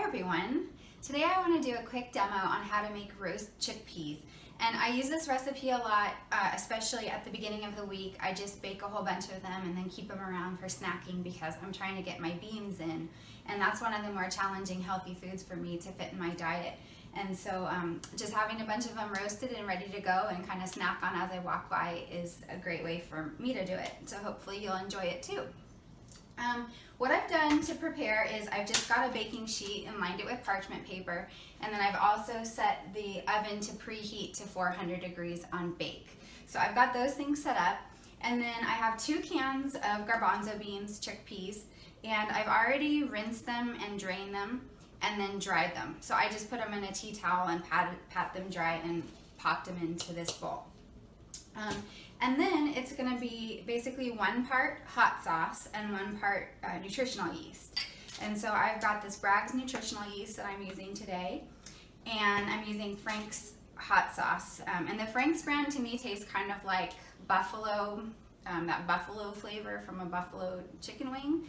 everyone. Today I want to do a quick demo on how to make roast chickpeas. And I use this recipe a lot, especially at the beginning of the week. I just bake a whole bunch of them and then keep them around for snacking because I'm trying to get my beans in. And that's one of the more challenging healthy foods for me to fit in my diet. And so just having a bunch of them roasted and ready to go and kind of snack on as I walk by is a great way for me to do it. So hopefully you'll enjoy it too. What I've done to prepare is I've just got a baking sheet and lined it with parchment paper, and then I've also set the oven to preheat to 400 degrees on bake. So I've got those things set up, and then I have 2 cans of garbanzo beans, chickpeas, and I've already rinsed them and drained them and then dried them. So I just put them in a tea towel and pat them dry and popped them into this bowl. And then it's going to be basically 1 part hot sauce and 1 part nutritional yeast. And so I've got this Bragg's nutritional yeast that I'm using today, and I'm using Frank's hot sauce. And the Frank's brand to me tastes kind of like buffalo, that buffalo flavor from a buffalo chicken wing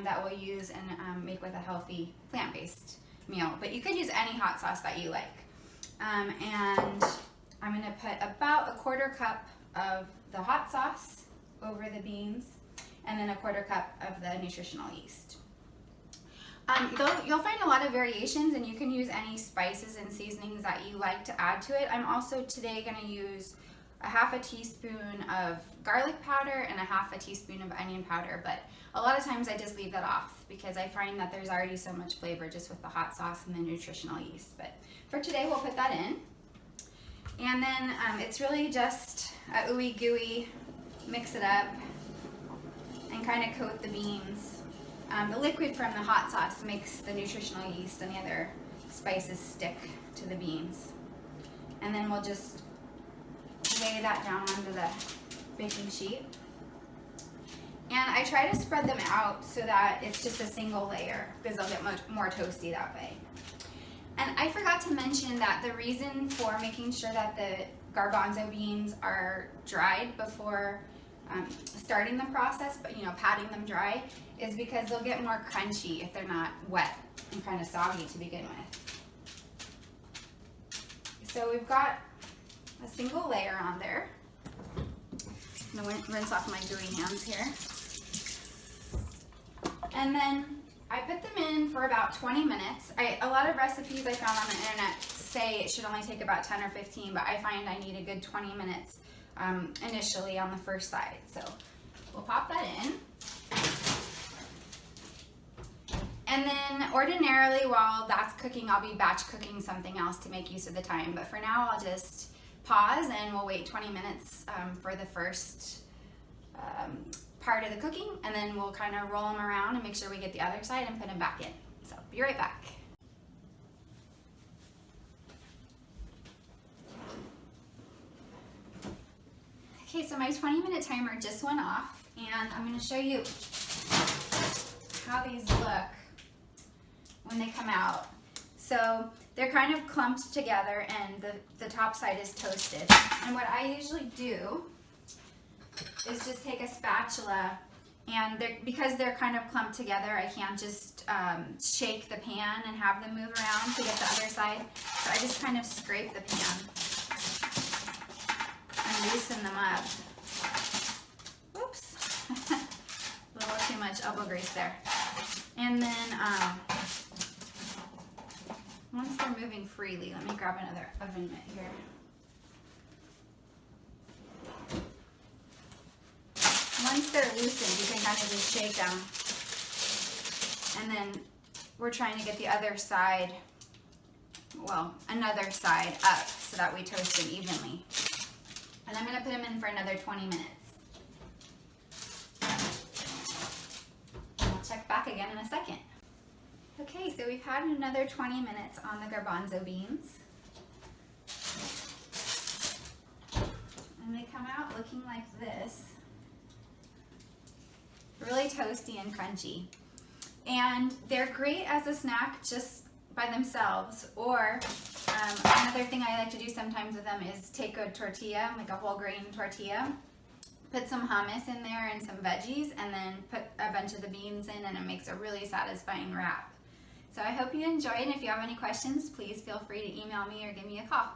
that we'll use and make with a healthy plant-based meal. But you could use any hot sauce that you like. And I'm going to put about 1/4 cup of the hot sauce over the beans, and then 1/4 cup of the nutritional yeast. You'll find a lot of variations, and you can use any spices and seasonings that you like to add to it. I'm also today going to use a 1/2 teaspoon of garlic powder and a 1/2 teaspoon of onion powder, but a lot of times I just leave that off because I find that there's already so much flavor just with the hot sauce and the nutritional yeast. But for today we'll put that in. And then it's really just a ooey gooey, mix it up and kind of coat the beans. The liquid from the hot sauce makes the nutritional yeast and the other spices stick to the beans. And then we'll just lay that down onto the baking sheet. And I try to spread them out so that it's just a single layer because they'll get much more toasty that way. And I forgot to mention that the reason for making sure that the garbanzo beans are dried before starting the process, but patting them dry, is because they'll get more crunchy if they're not wet and kind of soggy to begin with. So we've got a single layer on there. I'm going to rinse off my gooey hands here. And then I put them in for about 20 minutes. A lot of recipes I found on the internet say it should only take about 10 or 15, but I find I need a good 20 minutes initially on the first side. So we'll pop that in. And then ordinarily while that's cooking, I'll be batch cooking something else to make use of the time. But for now, I'll just pause and we'll wait 20 minutes for the first part of the cooking, and then we'll kind of roll them around and make sure we get the other side and put them back in. So be right back. Okay, so my 20-minute timer just went off, and I'm going to show you how these look when they come out. So they're kind of clumped together, and the top side is toasted. And what I usually do is just take a spatula, and because they're kind of clumped together, I can't just shake the pan and have them move around to get the other side. So I just kind of scrape the pan and loosen them up. Whoops, a little too much elbow grease there. And then once they're moving freely, let me grab another oven mitt here. Once they're loosened, you can kind of just shake them. And then we're trying to get the other side, well, another side up so that we toast them evenly. And I'm going to put them in for another 20 minutes. I'll check back again in a second. Okay, so we've had another 20 minutes on the garbanzo beans. And they come out looking like this. Really toasty and crunchy. And they're great as a snack just by themselves, or another thing I like to do sometimes with them is take a tortilla, like a whole grain tortilla, put some hummus in there and some veggies, and then put a bunch of the beans in, and it makes a really satisfying wrap. So I hope you enjoyed, and if you have any questions, please feel free to email me or give me a call.